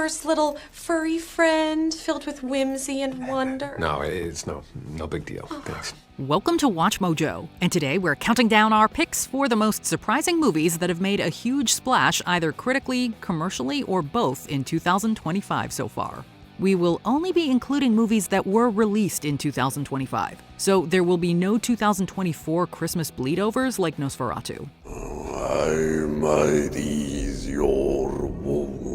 first little furry friend filled with whimsy and wonder. No, it's no big deal. Thanks. Welcome to Watch Mojo, and today we're counting down our picks for the most surprising movies that have made a huge splash either critically, commercially, or both in 2025 so far. We will only be including movies that were released in 2025, so there will be no 2024 Christmas bleedovers like Nosferatu. I might ease your wounds.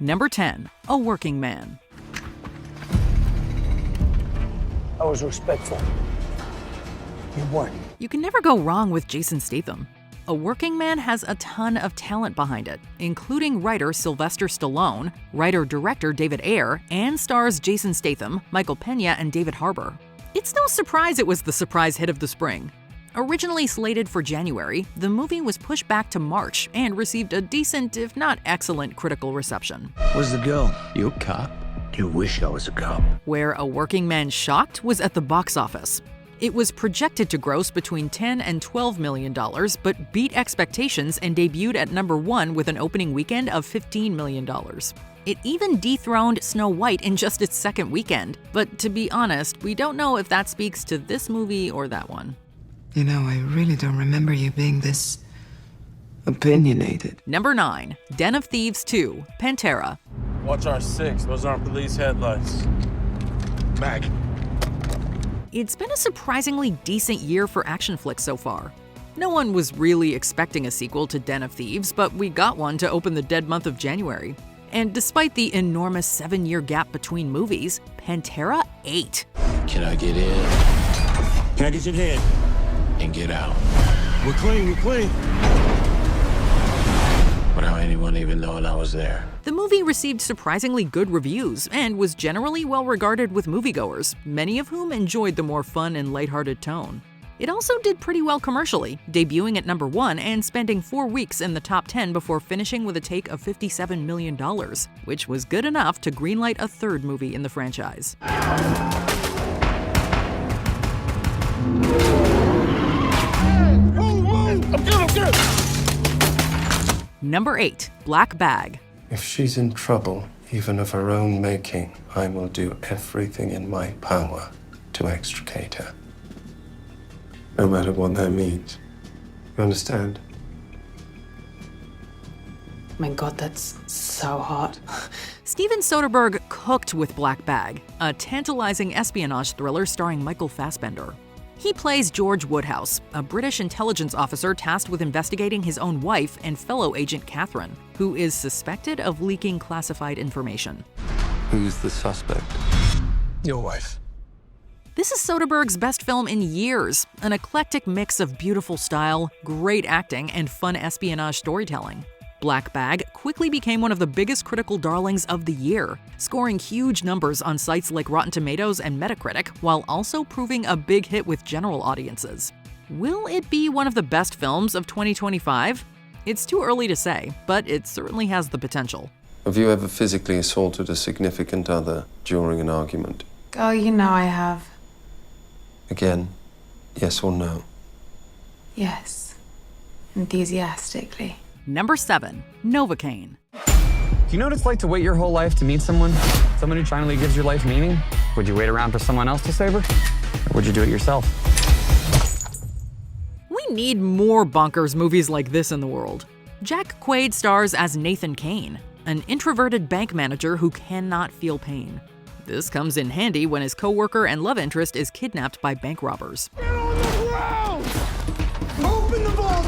Number 10, A Working Man. I was respectful. You weren't. You can never go wrong with Jason Statham. A Working Man has a ton of talent behind it, including writer Sylvester Stallone, writer-director David Ayer, and stars Jason Statham, Michael Pena, and David Harbour. It's no surprise it was the surprise hit of the spring. Originally slated for January, the movie was pushed back to March and received a decent, if not excellent, critical reception. Where's the girl? You a cop? You wish I was a cop. Where A Working Man shocked was at the box office. It was projected to gross between $10 and $12 million, but beat expectations and debuted at number 1 with an opening weekend of $15 million. It even dethroned Snow White in just its second weekend, but to be honest, we don't know if that speaks to this movie or that one. You know, I really don't remember you being this opinionated. Number 9, Den of Thieves 2, Pantera. Watch our 6, those aren't police headlights. Mag. It's been a surprisingly decent year for action flicks so far. No one was really expecting a sequel to Den of Thieves, but we got one to open the dead month of January. And despite the enormous 7-year gap between movies, Pantera ate. Can I get in? Can I get your head? And get out? We're clean. Without anyone even knowing I was there. The movie received surprisingly good reviews and was generally well regarded with moviegoers, many of whom enjoyed the more fun and lighthearted tone. It also did pretty well commercially, debuting at number 1 and spending 4 weeks in the top 10 before finishing with a take of $57 million, which was good enough to greenlight a third movie in the franchise. I'm good. Number 8, Black Bag. If she's in trouble, even of her own making, I will do everything in my power to extricate her. No matter what that means. You understand? My God, that's so hot. Steven Soderbergh cooked with Black Bag, a tantalizing espionage thriller starring Michael Fassbender. He plays George Woodhouse, a British intelligence officer tasked with investigating his own wife and fellow agent Catherine, who is suspected of leaking classified information. Who's the suspect? Your wife. This is Soderbergh's best film in years, an eclectic mix of beautiful style, great acting, and fun espionage storytelling. Black Bag quickly became one of the biggest critical darlings of the year, scoring huge numbers on sites like Rotten Tomatoes and Metacritic, while also proving a big hit with general audiences. Will it be one of the best films of 2025? It's too early to say, but it certainly has the potential. Have you ever physically assaulted a significant other during an argument? Oh, you know I have. Again, yes or no? Yes. Enthusiastically. Number 7, Novocaine. Do you know what it's like to wait your whole life to meet someone? Someone who finally gives your life meaning? Would you wait around for someone else to savor? Or would you do it yourself? We need more bonkers movies like this in the world. Jack Quaid stars as Nathan Kane, an introverted bank manager who cannot feel pain. This comes in handy when his coworker and love interest is kidnapped by bank robbers. Get on the ground! Open the vault!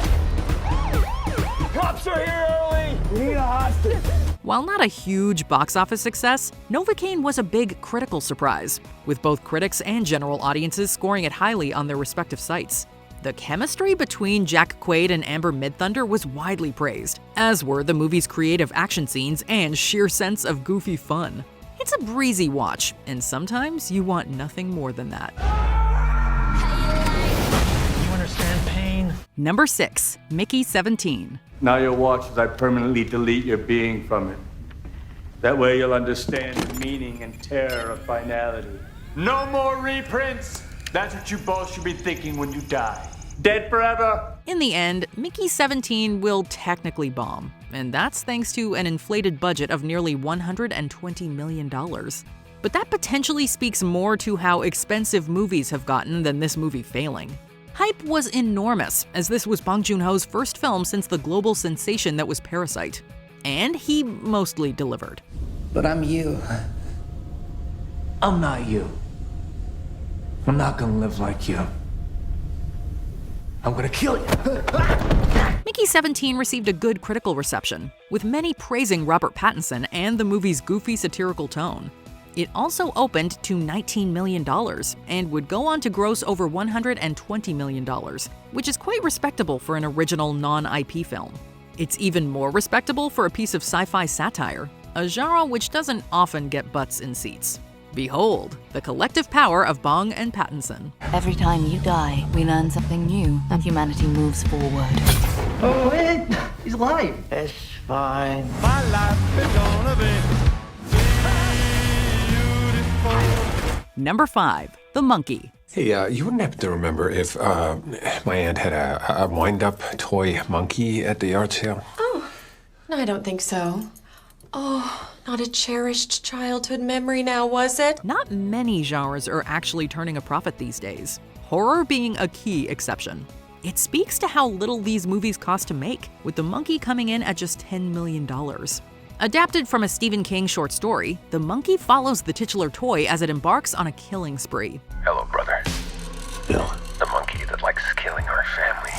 Cops are here early! We need a hostage. While not a huge box office success, Novocaine was a big critical surprise, with both critics and general audiences scoring it highly on their respective sites. The chemistry between Jack Quaid and Amber Midthunder was widely praised, as were the movie's creative action scenes and sheer sense of goofy fun. It's a breezy watch, and sometimes you want nothing more than that. You understand pain? Number 6, Mickey 17. Now you'll watch as I permanently delete your being from it. That way you'll understand the meaning and terror of finality. No more reprints! That's what you both should be thinking when you die. Dead forever! In the end, Mickey 17 will technically bomb, and that's thanks to an inflated budget of nearly $120 million. But that potentially speaks more to how expensive movies have gotten than this movie failing. Hype was enormous, as this was Bong Joon-ho's first film since the global sensation that was Parasite. And he mostly delivered. But I'm you. I'm not you. I'm not gonna live like you. I'm gonna kill you. Mickey 17 received a good critical reception, with many praising Robert Pattinson and the movie's goofy satirical tone. It also opened to $19 million and would go on to gross over $120 million, which is quite respectable for an original non-IP film. It's even more respectable for a piece of sci-fi satire, a genre which doesn't often get butts in seats. Behold, the collective power of Bong and Pattinson. Every time you die, we learn something new, and humanity moves forward. Oh, man, he's alive. It's fine. My life is gonna be Number 5. The Monkey. Hey, you wouldn't happen to remember if my aunt had a wind-up toy monkey at the yard sale? Oh, no, I don't think so. Oh, not a cherished childhood memory now, was it? Not many genres are actually turning a profit these days, horror being a key exception. It speaks to how little these movies cost to make, with The Monkey coming in at just $10 million. Adapted from a Stephen King short story, The Monkey follows the titular toy as it embarks on a killing spree. Hello, brother. Bill. The monkey that likes killing our family.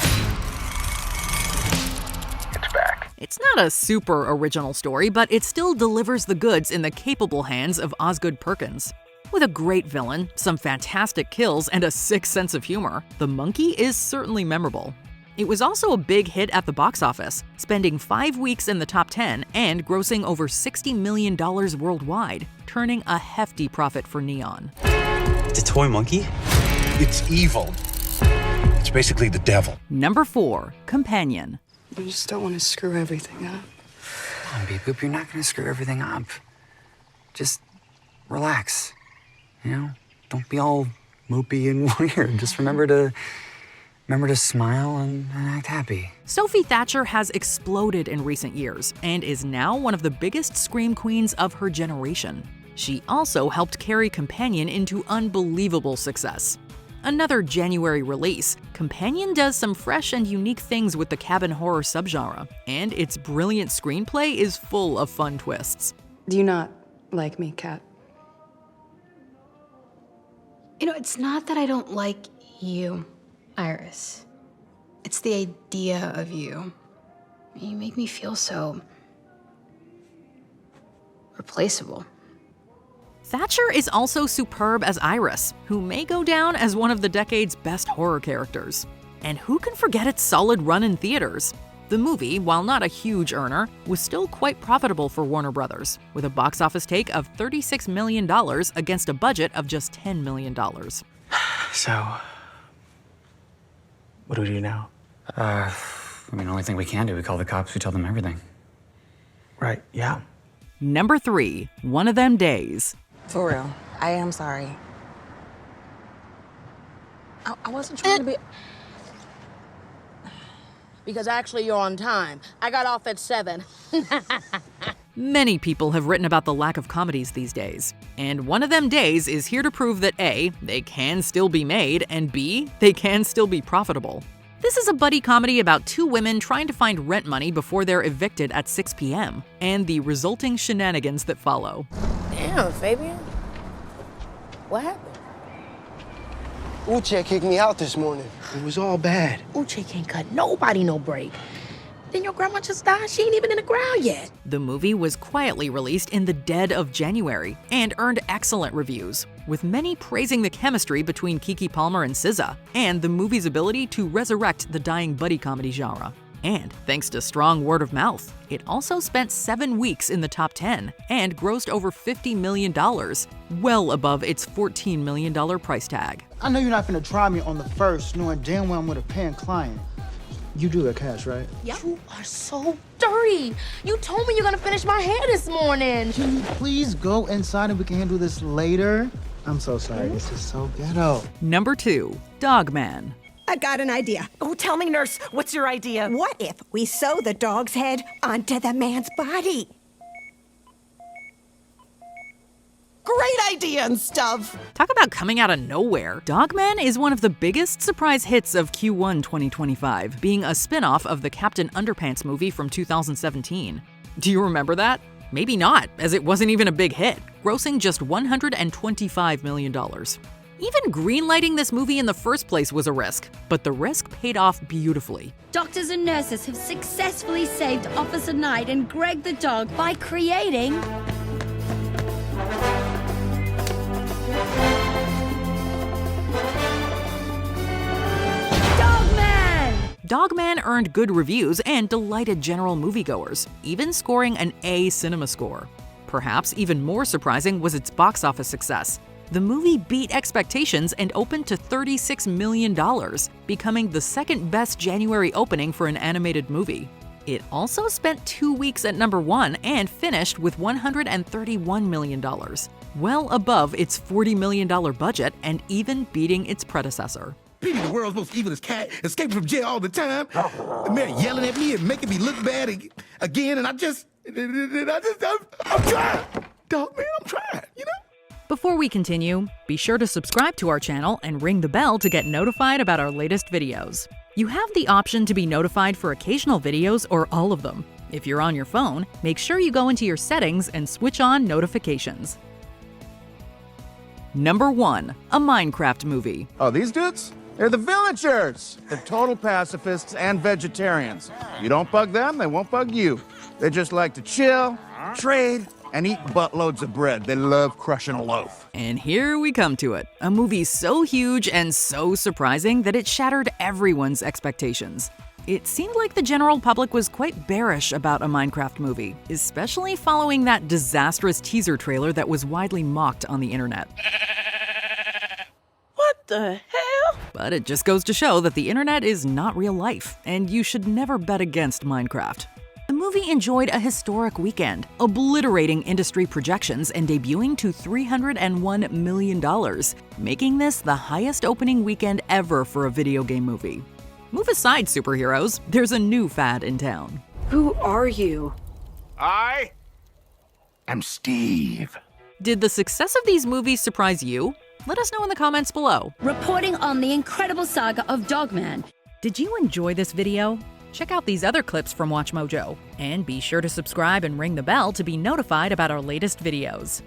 It's back. It's not a super original story, but it still delivers the goods in the capable hands of Osgood Perkins. With a great villain, some fantastic kills, and a sick sense of humor, The Monkey is certainly memorable. It was also a big hit at the box office, spending 5 weeks in the top 10 and grossing over $60 million worldwide, turning a hefty profit for Neon. The toy monkey? It's evil. It's basically the devil. Number 4. Companion. I just don't want to screw everything up. Come on, Beep Boop, you're not gonna screw everything up. Just relax. You know, don't be all mopey and weird. Just remember to smile and act happy. Sophie Thatcher has exploded in recent years and is now one of the biggest scream queens of her generation. She also helped carry Companion into unbelievable success. Another January release, Companion does some fresh and unique things with the cabin horror subgenre, and its brilliant screenplay is full of fun twists. Do you not like me, Kat? You know, it's not that I don't like you, Iris. It's the idea of you. You make me feel so replaceable. Thatcher is also superb as Iris, who may go down as one of the decade's best horror characters. And who can forget its solid run in theaters? The movie, while not a huge earner, was still quite profitable for Warner Brothers, with a box office take of $36 million against a budget of just $10 million. So, what do we do now? The only thing we can do, we call the cops, we tell them everything. Right, yeah. Number 3. One of Them Days. For real, I am sorry. I wasn't trying to be... Because actually you're on time. I got off at 7. Many people have written about the lack of comedies these days, and One of Them Days is here to prove that A, they can still be made, and B, they can still be profitable. This is a buddy comedy about 2 women trying to find rent money before they're evicted at 6 p.m., and the resulting shenanigans that follow. Damn, Fabian. What happened? Uche kicked me out this morning. It was all bad. Uche can't cut nobody no break. Then your grandma just died. She ain't even in the ground yet. The movie was quietly released in the dead of January and earned excellent reviews, with many praising the chemistry between Keke Palmer and SZA and the movie's ability to resurrect the dying buddy comedy genre. And thanks to strong word of mouth, it also spent 7 weeks in the top 10 and grossed over $50 million, well above its $14 million price tag. I know you're not gonna try me on the first, knowing damn well I'm with a paying client. You do that cash, right? Yep. You are so dirty. You told me you're gonna finish my hair this morning. Can you please go inside and we can handle this later? I'm so sorry. This is so ghetto. Number 2. Dog Man. I got an idea. Oh, tell me, nurse, what's your idea? What if we sew the dog's head onto the man's body? Great idea and stuff. Talk about coming out of nowhere. Dogman is one of the biggest surprise hits of Q1 2025, being a spin-off of the Captain Underpants movie from 2017. Do you remember that? Maybe not, as it wasn't even a big hit, grossing just $125 million. Even greenlighting this movie in the first place was a risk, but the risk paid off beautifully. Doctors and nurses have successfully saved Officer Knight and Greg the dog by creating Dogman earned good reviews and delighted general moviegoers, even scoring an A cinema score. Perhaps even more surprising was its box office success. The movie beat expectations and opened to $36 million, becoming the second best January opening for an animated movie. It also spent 2 weeks at #1 and finished with $131 million, well above its $40 million budget and even beating its predecessor. Petey, the world's most evilest cat, escaping from jail all the time. The man yelling at me and making me look bad again, and I'm trying. Dog, man, I'm trying, you know? Before we continue, be sure to subscribe to our channel and ring the bell to get notified about our latest videos. You have the option to be notified for occasional videos or all of them. If you're on your phone, make sure you go into your settings and switch on notifications. Number 1, a Minecraft movie. Oh, these dudes? They're the villagers. They're total pacifists and vegetarians. You don't bug them, they won't bug you. They just like to chill, trade, and eat buttloads of bread. They love crushing a loaf. And here we come to it. A movie so huge and so surprising that it shattered everyone's expectations. It seemed like the general public was quite bearish about a Minecraft movie, especially following that disastrous teaser trailer that was widely mocked on the internet. What the hell? But it just goes to show that the internet is not real life, and you should never bet against Minecraft. The movie enjoyed a historic weekend, obliterating industry projections and debuting to $301 million, making this the highest opening weekend ever for a video game movie. Move aside, superheroes. There's a new fad in town. Who are you? I am Steve. Did the success of these movies surprise you? Let us know in the comments below. reporting on the incredible saga of Dogman. Did you enjoy this video? Check out these other clips from WatchMojo, and be sure to subscribe and ring the bell to be notified about our latest videos.